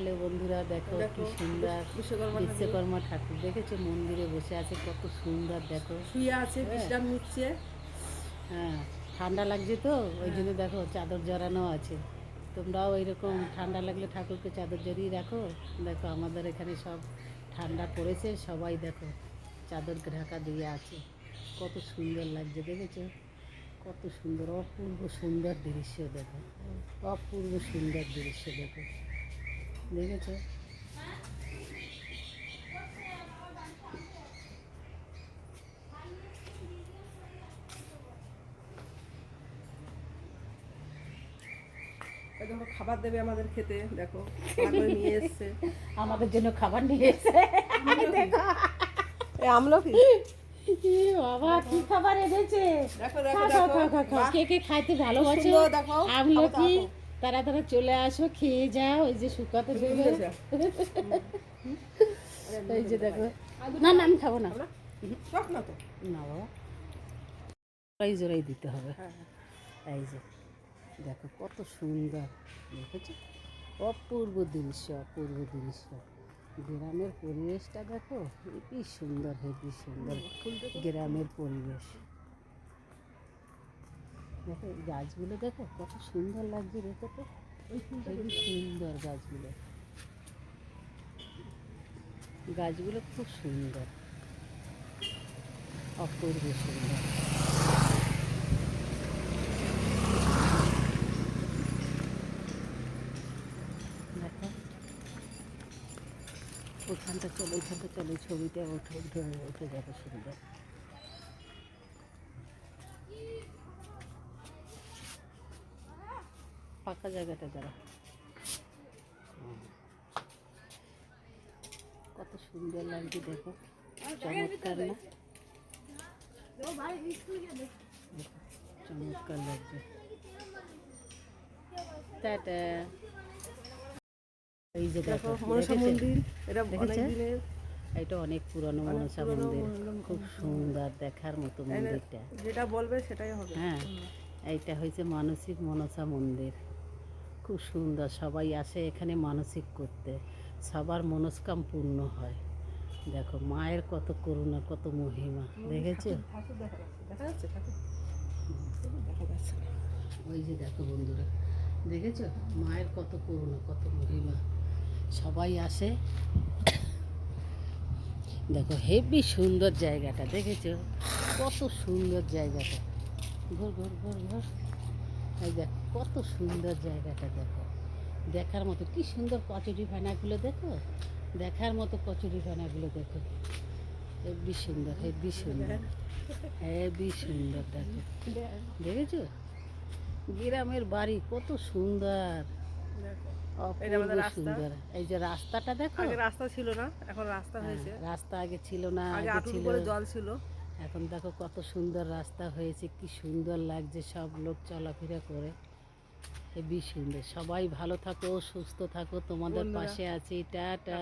Hello বন্ধুরা, দেখো কি সুন্দর বিশ্বকর্মা ঠাকুর দেখেছো, মন্দিরে বসে আছে, কত সুন্দর। দেখো শুয়ে আছে, বিশ্রাম নিচ্ছে। হ্যাঁ, ঠান্ডা লাগছে তো ওই জন্য দেখো চাদর জড়ানো আছে। তোমরাও এরকম ঠান্ডা লাগলে ঠাকুরকে চাদর জড়িয়ে রাখো। দেখো আমাদের এখানে সব ঠান্ডা পড়েছে, সবাই দেখো চাদর ঢাকা দিয়ে আছে। কত সুন্দর লাগছে দেখেছো, কত সুন্দর, অপূর্ব সুন্দর দৃশ্য। দেখো অপূর্ব সুন্দর দৃশ্য, দেখো দেখেছো। দেখো খাবার দেবে আমাদের খেতে, দেখো রান্না করে নিয়ে এসছে। আমাদের জন্য খাবার নিয়ে এসে দেখো আমলকি বাবা কি খাবার এনেছে। দেখো খাও দেখো খাও দেখো খাও খাও, কে কে খাইতে ভালোবাসো সুন্দর দেখো আমলকি, তারা তারা চলে আসো, খেয়ে যাও। এই যে শুকাতে দেবে, এই যে দেখো। না না আমি খাবো না, টক না তো, না বাবা, জোড়াই জোড়াই দিতে হবে। হ্যাঁ এই যে দেখো কত সুন্দর, দেখেছো, অপূর্ব দৃশ্য, অপূর্ব দৃশ্য। গ্রামের পরিবেশটা দেখো, হেবি সুন্দর, হেবি সুন্দর গ্রামের পরিবেশ। দেখো এই গাছগুলো দেখো কত সুন্দর লাগছে, দেখো তো হেবি সুন্দর গাছগুলো, গাছগুলো খুব সুন্দর, অপূর্ব সুন্দর। দেখো ওখানটা চলো, ওখানটা চলো, ছবিটা উঠে উঠে উঠে যাবে সুন্দর। ফাঁকা জায়গাটা যারা, কত সুন্দর লাগছে দেখো, চমৎকার না, চমৎকার লাগছে। টাটা। এই যে দেখো মনসা মন্দির, এটা অনেক দিনের, এটা অনেক পুরনো মনসা মন্দির, খুব সুন্দর দেখার মতো মন্দিরটা। যেটা বলবে সেটাই হবে। হ্যাঁ, এইটা হয়েছে মানসিক মনসা মন্দির, খুব সুন্দর। সবাই আসে এখানে মানসিক করতে, সবার মনস্কাম পূর্ণ হয়। দেখো মায়ের কত করুণা, কত মহিমা, দেখেছো। দেখা যাচ্ছে ওই যে দেখো বন্ধুরা, দেখেছো মায়ের কত করুণা, কত মহিমা। সবাই আসে, দেখো হেবি সুন্দর জায়গাটা, দেখেছো কত সুন্দর জায়গাটা। ঘর ঘর ঘর ঘর, এই দেখো কত সুন্দর জায়গাটা, দেখো দেখার মতো, কি সুন্দর কচুরি ফানাগুলো দেখো, দেখার মতো কচুরি ফানাগুলো দেখো, হেবি সুন্দর, হেবি সুন্দর, হেবি সুন্দর। দেখো দেখেছো গ্রামের বাড়ি কত সুন্দর, অপূর্ব সুন্দর। এই যে রাস্তাটা দেখো, আগে রাস্তা ছিল না, এখন রাস্তা হয়েছে। রাস্তা আগে ছিল না, আগে আগে আটুর ছিল, উপরে জল ছিল। এখন দেখো কত সুন্দর রাস্তা হয়েছে, কি সুন্দর লাগছে, সব লোক চলাফেরা করে, হেবি সুন্দর। সবাই ভালো থাকো, সুস্থ থাকো, তোমাদের পাশে আছি, টাটা।